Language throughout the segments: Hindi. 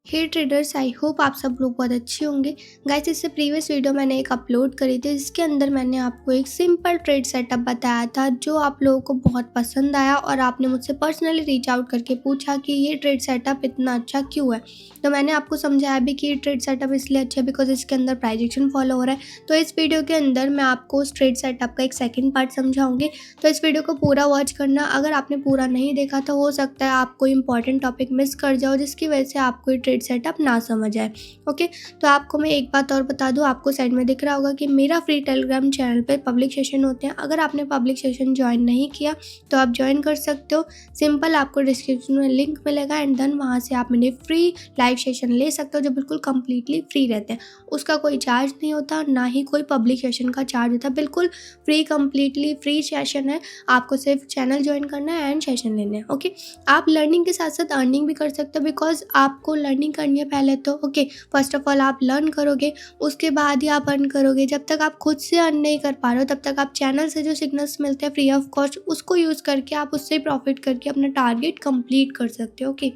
हे ट्रेडर्स, आई होप आप सब लोग बहुत अच्छे होंगे। गाइस, इससे प्रीवियस वीडियो मैंने एक अपलोड करी थी जिसके अंदर मैंने आपको एक सिंपल ट्रेड सेटअप बताया था जो आप लोगों को बहुत पसंद आया और आपने मुझसे पर्सनली रीच आउट करके पूछा कि ये ट्रेड सेटअप इतना अच्छा क्यों है। तो मैंने आपको समझाया भी कि ये ट्रेड सेटअप इसलिए अच्छा है बिकॉज इसके अंदर प्राइस एक्शन फॉलो हो रहा है। तो इस वीडियो के अंदर मैं आपको उस ट्रेड सेटअप का एक सेकेंड पार्ट समझाऊंगी। तो इस वीडियो को पूरा वॉच करना। अगर आपने पूरा नहीं देखा तो हो सकता है आप कोई इंपॉर्टेंट टॉपिक मिस कर जाओ जिसकी वजह से आपको ये ट्रेड सेटअप ना समझ आए। ओके, तो आपको मैं एक बात और बता दूं, आपको साइड में दिख रहा होगा कि मेरा फ्री टेलीग्राम चैनल पे पब्लिक सेशन होते हैं। अगर आपने पब्लिक सेशन ज्वाइन नहीं किया तो आप ज्वाइन कर सकते हो। सिंपल, आपको डिस्क्रिप्शन में लिंक मिलेगा एंड देन वहाँ से आप मेरे फ्री लाइव सेशन ले सकते हो जो बिल्कुल कम्प्लीटली फ्री रहते हैं। उसका कोई चार्ज नहीं होता, ना ही कोई पब्लिक सेशन का चार्ज होता, बिल्कुल फ्री, कम्प्लीटली फ्री सेशन है। आपको सिर्फ चैनल ज्वाइन करना है एंड सेशन लेने हैं। ओके, आप लर्निंग के साथ साथ अर्निंग भी कर सकते हो बिकॉज आपको लर्निंग करनी है पहले तो। ओके, फर्स्ट ऑफ ऑल आप लर्न करोगे, उसके बाद ही आप अर्न करोगे। जब तक आप खुद से अर्न नहीं कर पा रहे हो तब तक आप चैनल से जो सिग्नल्स मिलते हैं फ्री ऑफ कॉस्ट उसको यूज़ करके आप उससे प्रॉफिट करके अपना टारगेट कंप्लीट कर सकते हो। ओके,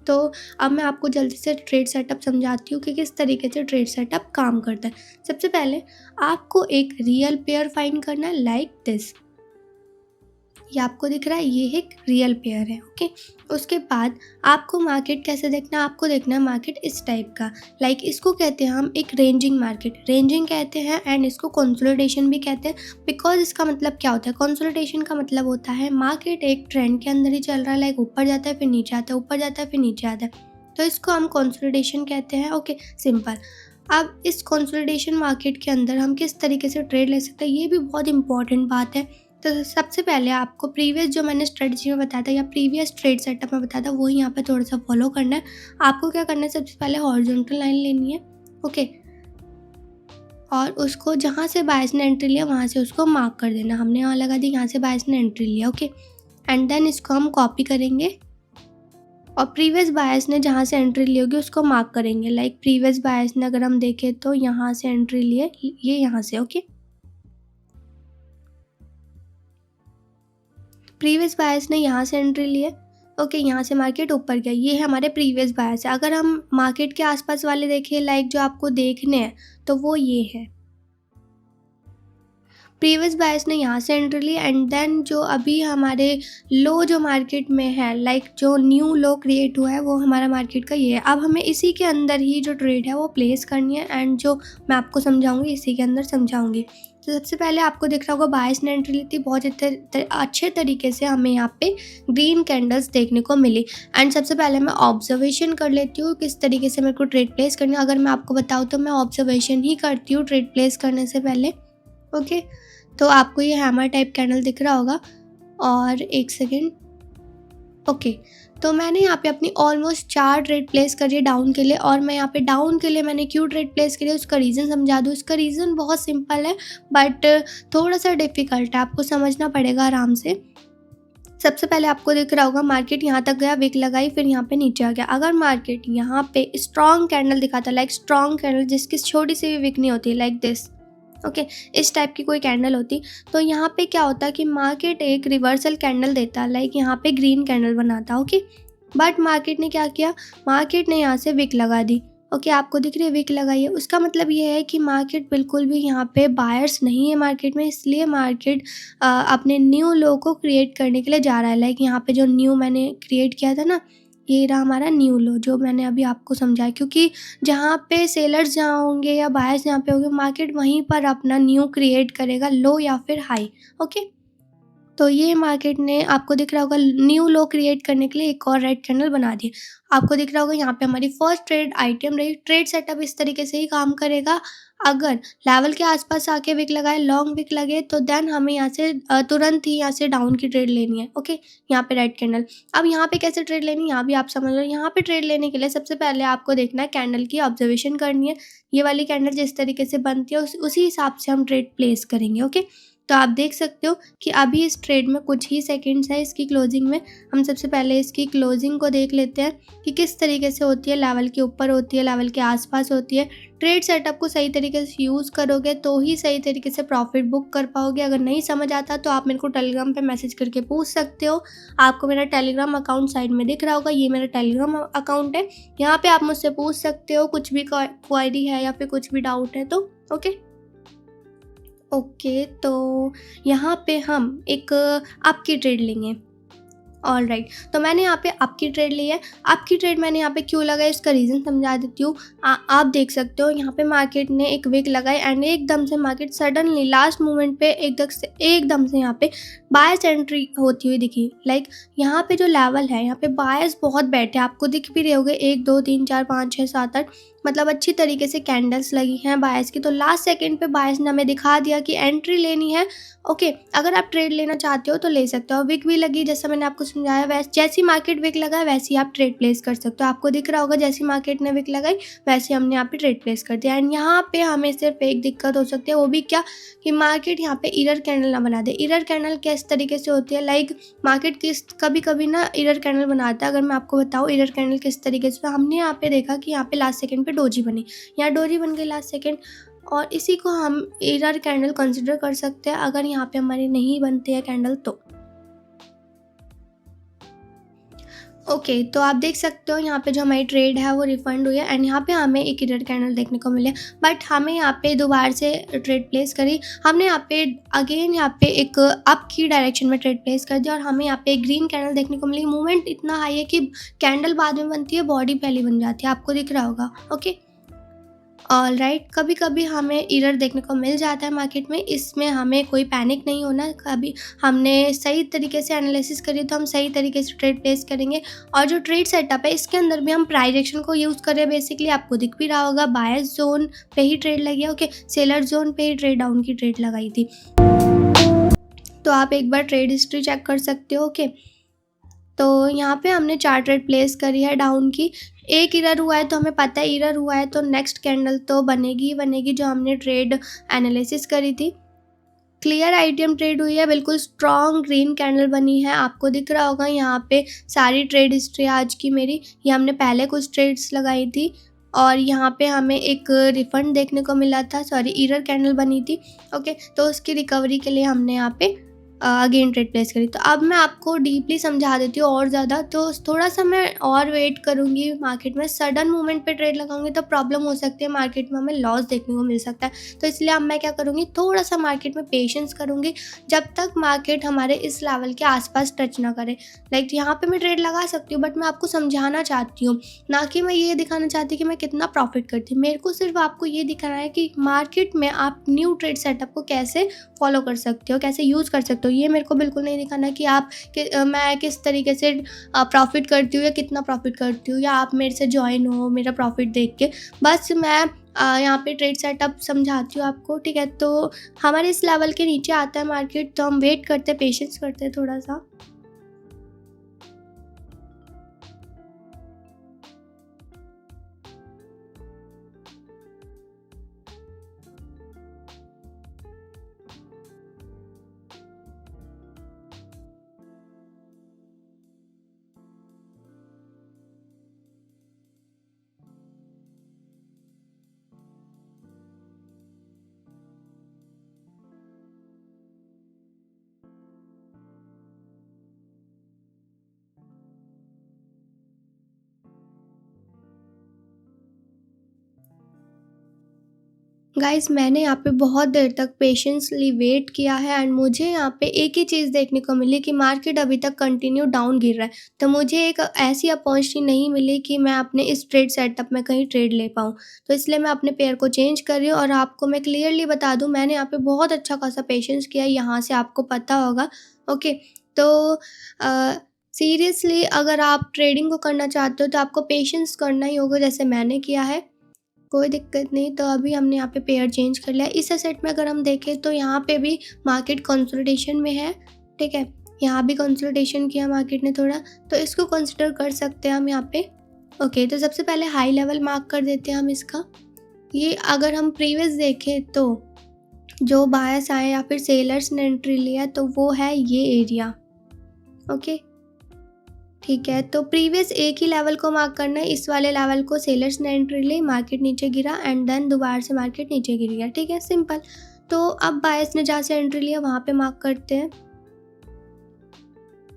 तो अब मैं आपको जल्दी से ट्रेड सेटअप समझाती हूँ कि किस तरीके से ट्रेड सेटअप काम करता है। सबसे पहले आपको एक रियल पेयर फाइंड करना है लाइक दिस। ये आपको दिख रहा है, ये एक रियल पेयर है। ओके, उसके बाद आपको मार्केट कैसे देखना है, आपको देखना है मार्केट इस टाइप का। लाइक इसको कहते हैं हम एक रेंजिंग मार्केट, रेंजिंग कहते हैं एंड इसको कंसोलिडेशन भी कहते हैं। बिकॉज इसका मतलब क्या होता है, कंसोलिडेशन का मतलब होता है मार्केट एक ट्रेंड के अंदर ही चल रहा है, लाइक ऊपर जाता है फिर नीचे आता है, ऊपर जाता है फिर नीचे आता है, तो इसको हम कंसोलिडेशन कहते हैं। Okay, simple. अब इस कंसोलिडेशन मार्केट के अंदर हम किस तरीके से ट्रेड ले सकते हैं ये भी बहुत इंपॉर्टेंट बात है। तो सबसे पहले आपको प्रीवियस जो मैंने स्ट्रेटजी में बताया था या प्रीवियस ट्रेड सेटअप में बताया था वो यहाँ पे थोड़ा सा फॉलो करना है। आपको क्या करना है, सबसे पहले हॉरिजॉन्टल लाइन लेनी है। ओके, और उसको जहाँ से बायस ने एंट्री लिया वहाँ से उसको मार्क कर देना। हमने यहाँ लगा दी, यहाँ से बायस ने एंट्री लिया। ओके, एंड देन इसको हम कॉपी करेंगे और प्रीवियस बायस ने जहाँ से एंट्री ली होगी उसको मार्क करेंगे। लाइक प्रीवियस बायस ने अगर हम देखें तो यहाँ से एंट्री लिए, ये यहाँ से। ओके, प्रीवियस बायस ने यहाँ से एंट्री लिए। ओके, यहाँ से मार्केट ऊपर गया, ये है हमारे प्रीवियस बायस है। अगर हम मार्केट के आसपास वाले देखें लाइक जो आपको देखने हैं तो वो ये है, प्रीवियस बायस ने यहाँ से एंट्री ली एंड देन जो अभी हमारे लो जो मार्केट में है, लाइक जो न्यू लो क्रिएट हुआ है वो हमारा मार्केट का ये है। अब हमें इसी के अंदर ही जो ट्रेड है वो प्लेस करनी है एंड जो मैं आपको समझाऊंगी इसी के अंदर समझाऊंगी। तो सबसे पहले आपको दिख रहा होगा बायस ने एंट्री ली थी, बहुत अच्छे तरीके से हमें यहाँ पे ग्रीन कैंडल्स देखने को मिली। एंड सबसे पहले मैं ऑब्जर्वेशन कर लेती हूँ किस तरीके से मेरे को ट्रेड प्लेस करनी है। अगर मैं आपको बताऊँ तो मैं ऑब्जर्वेशन ही करती हूँ ट्रेड प्लेस करने से पहले। ओके, तो आपको ये हैमर टाइप कैंडल दिख रहा होगा। और एक सेकेंड, ओके, तो मैंने यहाँ पे अपनी ऑलमोस्ट 4 ट्रेड प्लेस करी है डाउन के लिए। और मैं यहाँ पे डाउन के लिए मैंने क्यों ट्रेड प्लेस करी है उसका रीज़न समझा दूँ। इसका रीज़न बहुत सिंपल है बट थोड़ा सा डिफ़िकल्ट है, आपको समझना पड़ेगा आराम से। सबसे पहले आपको दिख रहा होगा मार्केट यहाँ तक गया, विक लगाई, फिर यहाँ पे नीचे आ गया। अगर मार्केट यहाँ पे स्ट्रॉन्ग कैंडल दिखाता, लाइक स्ट्रॉन्ग कैंडल जिसकी छोटी सी भी विक नहीं होती, लाइक दिस। ओके, इस टाइप की कोई कैंडल होती तो यहाँ पे क्या होता कि मार्केट एक रिवर्सल कैंडल देता, लाइक यहाँ पे ग्रीन कैंडल बनाता। ओके, बट मार्केट ने क्या किया, मार्केट ने यहाँ से विक लगा दी। ओके, आपको दिख रही है विक लगाई है, उसका मतलब ये है कि मार्केट बिल्कुल भी यहाँ पे बायर्स नहीं है मार्केट में, इसलिए मार्केट अपने न्यू लो को क्रिएट करने के लिए जा रहा है। लाइक यहाँ पे जो न्यू मैंने क्रिएट किया था ना, ये रहा हमारा न्यू लो जो मैंने अभी आपको समझाया। क्योंकि जहाँ पे सेलर्स जहाँ होंगे या बायर्स जहाँ पे होंगे मार्केट वहीं पर अपना न्यू क्रिएट करेगा, लो या फिर हाई। ओके, तो ये मार्केट ने आपको दिख रहा होगा न्यू लो क्रिएट करने के लिए एक और रेड कैंडल बना दी। आपको दिख रहा होगा यहाँ पे हमारी फर्स्ट ट्रेड आइटम रही। ट्रेड सेटअप इस तरीके से ही काम करेगा, अगर लेवल के आसपास आके विक लगाए, लॉन्ग विक लगे तो देन हमें यहाँ से तुरंत ही यहाँ से डाउन की ट्रेड लेनी है। ओके, यहाँ पे रेड कैंडल। अब यहाँ पे कैसे ट्रेड लेनी है यहाँ भी आप समझ लो। यहाँ पे ट्रेड लेने के लिए सबसे पहले आपको देखना है कैंडल की ऑब्जर्वेशन करनी है। ये वाली कैंडल जिस तरीके से बनती है उसी हिसाब से हम ट्रेड प्लेस करेंगे। ओके, तो आप देख सकते हो कि अभी इस ट्रेड में कुछ ही सेकंड्स है इसकी क्लोजिंग में। हम सबसे पहले इसकी क्लोजिंग को देख लेते हैं कि किस तरीके से होती है, लेवल के ऊपर होती है, लेवल के आसपास होती है। ट्रेड सेटअप को सही तरीके से यूज़ करोगे तो ही सही तरीके से प्रॉफिट बुक कर पाओगे। अगर नहीं समझ आता तो आप मेरे को टेलीग्राम पे मैसेज करके पूछ सकते हो। आपको मेरा टेलीग्राम अकाउंट साइड में दिख रहा होगा, ये मेरा टेलीग्राम अकाउंट है। यहाँ पे आप मुझसे पूछ सकते हो, कुछ भी क्वेरी है या फिर कुछ भी डाउट है तो ओके। ओके, तो यहाँ पे हम एक आपकी ट्रेड लेंगे। ऑलराइट, तो मैंने यहाँ पे आपकी ट्रेड ली है। आपकी ट्रेड मैंने यहाँ पे क्यों लगाई इसका रीज़न समझा देती हूँ। आप देख सकते हो यहाँ पे मार्केट ने एक विक लगाई एंड एकदम से मार्केट सडनली लास्ट मोमेंट पे एकदम से यहाँ पे बायर्स एंट्री होती हुई दिखी। लाइक यहाँ पे जो लेवल है यहाँ पे बायर्स बहुत बैठे, आपको दिख भी रहे होंगे 1 2 3 4 5 6 7 8, मतलब अच्छी तरीके से कैंडल्स लगी हैं बायर्स की। तो लास्ट सेकंड पे बायर्स ने हमें दिखा दिया कि एंट्री लेनी है। ओके, अगर आप ट्रेड लेना चाहते हो तो ले सकते हो। विक भी लगी जैसा मैंने आपको समझाया, वैसे जैसी मार्केट विक लगा वैसी आप ट्रेड प्लेस कर सकते हो। आपको दिख रहा होगा जैसी मार्केट ने विक लगाई वैसे हमने यहाँ पे ट्रेड प्लेस कर दिया। एंड यहाँ पे हमें सिर्फ एक दिक्कत हो सकती है, वो भी क्या कि मार्केट यहाँ पे इरर कैंडल ना बना दे। इरर कैंडल किस तरीके से होती है, लाइक मार्केट कभी कभी ना इरर कैंडल बनाता है। अगर मैं आपको बताऊँ इरर कैंडल किस तरीके से, हमने यहाँ पे देखा कि यहाँ पे लास्ट सेकंड पे डोजी बनी, यहाँ डोजी बन गई लास्ट सेकंड, और इसी को हम एरर कैंडल कंसिडर कर सकते हैं अगर यहाँ पे हमारी नहीं बनती है कैंडल तो। ओके, तो आप देख सकते हो यहाँ पे जो हमारी ट्रेड है वो रिफंड हुई है एंड यहाँ पे हमें एक एरर कैंडल देखने को मिले, बट हमें यहाँ पे दोबारा से ट्रेड प्लेस करी। हमने यहाँ पे अगेन यहाँ पे एक अप की डायरेक्शन में ट्रेड प्लेस कर दिया और हमें यहाँ पे ग्रीन कैंडल देखने को मिली। मूवमेंट इतना हाई है कि कैंडल बाद में बनती है, बॉडी पहले बन जाती है, आपको दिख रहा होगा। ओके, ऑलराइट, कभी कभी हमें एरर देखने को मिल जाता है मार्केट में, इसमें हमें कोई पैनिक नहीं होना। कभी हमने सही तरीके से एनालिसिस करी तो हम सही तरीके से ट्रेड प्लेस करेंगे। और जो ट्रेड सेटअप है इसके अंदर भी हम प्राइस एक्शन को यूज़ करें। बेसिकली आपको दिख भी रहा होगा बायर्स जोन पे ही ट्रेड लगी है, ओके, सेलर जोन पे ही ट्रेड डाउन की ट्रेड लगाई थी। तो आप एक बार ट्रेड हिस्ट्री चेक कर सकते हो। ओके, तो यहाँ पे हमने 4 ट्रेड प्लेस करी है डाउन की। एक इरर हुआ है तो हमें पता है इरर हुआ है तो नेक्स्ट कैंडल तो बनेगी ही बनेगी जो हमने ट्रेड एनालिसिस करी थी। क्लियर आईटीएम ट्रेड हुई है, बिल्कुल स्ट्रॉन्ग ग्रीन कैंडल बनी है, आपको दिख रहा होगा यहाँ पे सारी ट्रेड हिस्ट्री आज की मेरी। ये हमने पहले कुछ ट्रेड्स लगाई थी और यहाँ पे हमें एक रिफंड देखने को मिला था, सॉरी इरर कैंडल बनी थी। ओके, तो उसकी रिकवरी के लिए हमने यहाँ पे अगेन ट्रेड प्लेस करी। तो अब मैं आपको डीपली समझा देती हूँ और ज़्यादा, तो थोड़ा सा मैं और वेट करूँगी। मार्केट में सडन मूवमेंट पे ट्रेड लगाऊंगी तो प्रॉब्लम हो सकती है, मार्केट में हमें लॉस देखने को मिल सकता है। तो इसलिए अब मैं क्या करूँगी, थोड़ा सा मार्केट में पेशेंस करूँगी जब तक मार्केट हमारे इस लेवल के आसपास टच ना करे। लाइक यहाँ पे मैं ट्रेड लगा सकती हूँ बट मैं आपको समझाना चाहती हूँ, ना कि मैं ये दिखाना चाहती कि मैं कितना प्रॉफिट करती हूँ। मेरे को सिर्फ आपको ये दिखाना है कि मार्केट में आप न्यू ट्रेड सेटअप को कैसे फॉलो कर सकते हो, कैसे यूज़ कर सकते हो। ये मेरे को बिल्कुल नहीं दिखाना कि मैं किस तरीके से प्रॉफिट करती हूँ या कितना प्रॉफिट करती हूँ, या आप मेरे से ज्वाइन हो मेरा प्रॉफिट देख के। बस मैं यहाँ पे ट्रेड सेटअप समझाती हूँ आपको, ठीक है। तो हमारे इस लेवल के नीचे आता है मार्केट तो हम वेट करते हैं, पेशेंस करते हैं थोड़ा सा। गाइस, मैंने यहाँ पे बहुत देर तक पेशेंसली वेट किया है एंड मुझे यहाँ पे एक ही चीज़ देखने को मिली कि मार्केट अभी तक कंटिन्यू डाउन गिर रहा है। तो मुझे एक ऐसी अपॉर्चुनिटी नहीं मिली कि मैं अपने इस ट्रेड सेटअप में कहीं ट्रेड ले पाऊँ। तो इसलिए मैं अपने पेयर को चेंज कर रही हूँ और आपको मैं क्लियरली बता दूँ, मैंने यहाँ पे बहुत अच्छा खासा पेशेंस किया है, यहाँ से आपको पता होगा। ओके, तो सीरियसली अगर आप ट्रेडिंग को करना चाहते हो तो आपको पेशेंस करना ही होगा, जैसे मैंने किया है। कोई दिक्कत नहीं। तो अभी हमने यहाँ पे पेयर चेंज कर लिया। इस एसेट में अगर हम देखें तो यहाँ पे भी मार्केट कंसोलिडेशन में है, ठीक है। यहाँ भी कंसोलिडेशन किया मार्केट ने थोड़ा, तो इसको कंसिडर कर सकते हैं हम यहाँ पे। ओके, तो सबसे पहले हाई लेवल मार्क कर देते हैं हम इसका। ये अगर हम प्रीवियस देखें तो जो बायर्स आए या फिर सेलर्स ने एंट्री लिया तो वो है ये एरिया। ओके, ठीक है। तो प्रीवियस एक ही लेवल को मार्क करना है, इस वाले लेवल को सेलर्स ने एंट्री ली, मार्केट नीचे गिरा एंड देन दोबारा से मार्केट नीचे गिर गया। ठीक है, सिंपल। तो अब बायर्स ने जहाँ से एंट्री लिया वहाँ पे मार्क करते हैं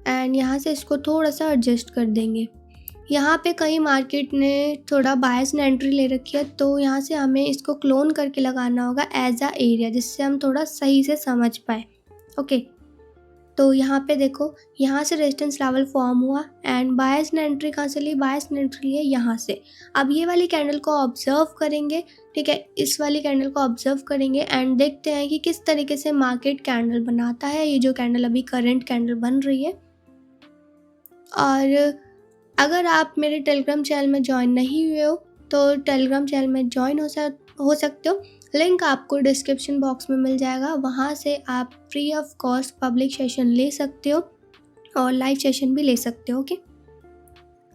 एंड यहाँ से इसको थोड़ा सा एडजस्ट कर देंगे। यहाँ पे कहीं मार्केट ने थोड़ा बायर्स ने एंट्री ले रखी है, तो यहाँ से हमें इसको क्लोन करके लगाना होगा एज अ एरिया, जिससे हम थोड़ा सही से समझ पाए। ओके, तो यहाँ पे देखो, यहाँ से रेजिस्टेंस लेवल फॉर्म हुआ एंड बायर्स ने एंट्री कहाँ से ली, बायर्स ने एंट्री ली है यहाँ से। अब ये वाली कैंडल को ऑब्जर्व करेंगे, ठीक है, इस वाली कैंडल को ऑब्जर्व करेंगे एंड देखते हैं कि किस तरीके से मार्केट कैंडल बनाता है। ये जो कैंडल अभी करंट कैंडल बन रही है। और अगर आप मेरे टेलीग्राम चैनल में ज्वाइन नहीं हुए हो तो टेलीग्राम चैनल में ज्वाइन हो सकते हो। लिंक आपको डिस्क्रिप्शन बॉक्स में मिल जाएगा, वहाँ से आप free of cost public session ले सकते हो और लाइव सेशन भी ले सकते हो। ओके,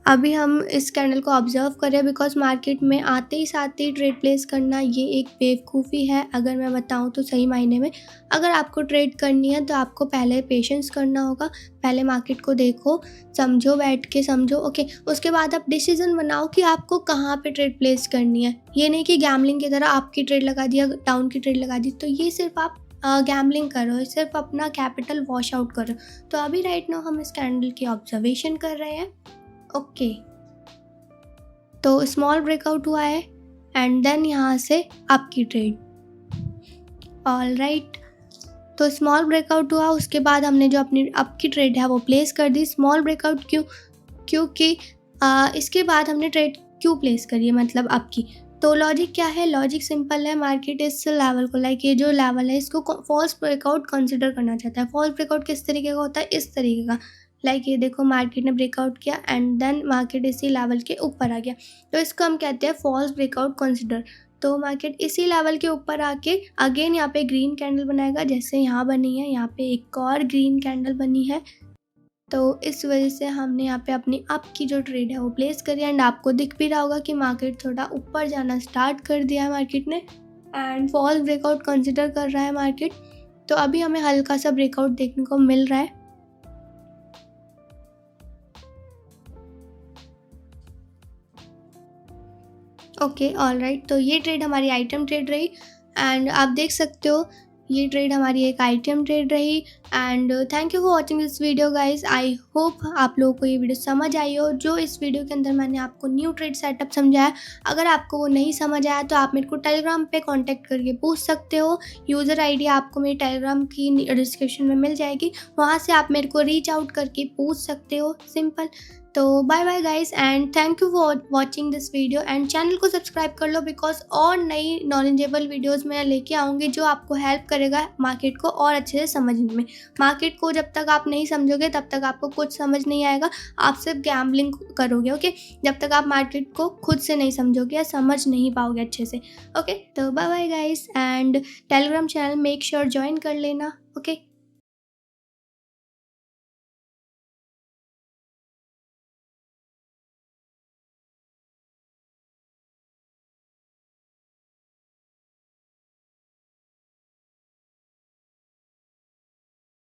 अभी हम इस कैंडल को ऑब्जर्व करें बिकॉज मार्केट में आते ही साथ ही ट्रेड प्लेस करना ये एक बेवकूफ़ी है, अगर मैं बताऊं तो सही मायने में। अगर आपको ट्रेड करनी है तो आपको पहले पेशेंस करना होगा, पहले मार्केट को देखो, समझो, बैठ के समझो। ओके, उसके बाद आप डिसीजन बनाओ कि आपको कहाँ पे ट्रेड प्लेस करनी है। ये नहीं कि गैम्बलिंग की तरह आपकी ट्रेड लगा दिया, डाउन की ट्रेड लगा दी, तो ये सिर्फ आप गैम्बलिंग कर रहे हो, सिर्फ अपना कैपिटल वॉश आउट कर रहे हो। तो अभी राइट नाउ हम इस कैंडल की ऑब्जर्वेशन कर रहे हैं। ओके, तो स्मॉल ब्रेकआउट हुआ है एंड देन यहाँ से आपकी ट्रेड। ऑल राइट, तो स्मॉल ब्रेकआउट हुआ, उसके बाद हमने जो अपनी आपकी ट्रेड है वो प्लेस कर दी। स्मॉल ब्रेकआउट क्योंकि इसके बाद हमने ट्रेड क्यों प्लेस करी है, मतलब आपकी। तो लॉजिक क्या है, लॉजिक सिंपल है। मार्केट इस लेवल को, लाइक ये जो लेवल है, इसको फॉल्स ब्रेकआउट कंसिडर करना चाहता है। फॉल्स ब्रेकआउट किस तरीके का होता है, इस तरीके का। लाइक ये देखो, मार्केट ने ब्रेकआउट किया एंड देन मार्केट इसी लेवल के ऊपर आ गया, तो इसको हम कहते हैं फॉल्स ब्रेकआउट कंसिडर। तो मार्केट इसी लेवल के ऊपर आके अगेन यहाँ पे ग्रीन कैंडल बनाएगा, जैसे यहाँ बनी है, यहाँ पे एक और ग्रीन कैंडल बनी है। तो इस वजह से हमने यहाँ पे अपनी अप की जो ट्रेड है वो प्लेस करी एंड आपको दिख भी रहा होगा कि मार्केट थोड़ा ऊपर जाना स्टार्ट कर दिया है मार्केट ने एंड फॉल्स ब्रेकआउट कंसिडर कर रहा है मार्केट। तो अभी हमें हल्का सा ब्रेकआउट देखने को मिल रहा है। ओके, ऑल राइट, तो ये ट्रेड हमारी आइटम ट्रेड रही एंड आप देख सकते हो ये ट्रेड हमारी एक आइटम ट्रेड रही। And thank you for watching this video guys. I hope आप लोगों को ये वीडियो समझ आई हो। जो इस वीडियो के अंदर मैंने आपको न्यू ट्रेड सेटअप समझाया, अगर आपको वो नहीं समझ आया तो आप मेरे को टेलीग्राम पे कांटेक्ट करके पूछ सकते हो। यूज़र आईडी आपको मेरे टेलीग्राम की डिस्क्रिप्शन में मिल जाएगी, वहाँ से आप मेरे को रीच आउट करके पूछ सकते हो, सिंपल। तो bye bye guys and thank you for watching this video and channel को सब्सक्राइब कर लो बिकॉज और नई नॉलेजेबल वीडियोस मैं लेके आऊँगी जो आपको हेल्प करेगा मार्केट को और अच्छे से समझने में। मार्केट को जब तक आप नहीं समझोगे तब तक आपको कुछ समझ नहीं आएगा, आप सिर्फ गैम्बलिंग करोगे। ओके, जब तक आप मार्केट को खुद से नहीं समझोगे या समझ नहीं पाओगे अच्छे से। ओके, तो bye bye guys and Telegram channel make sure join कर लेना। ओके।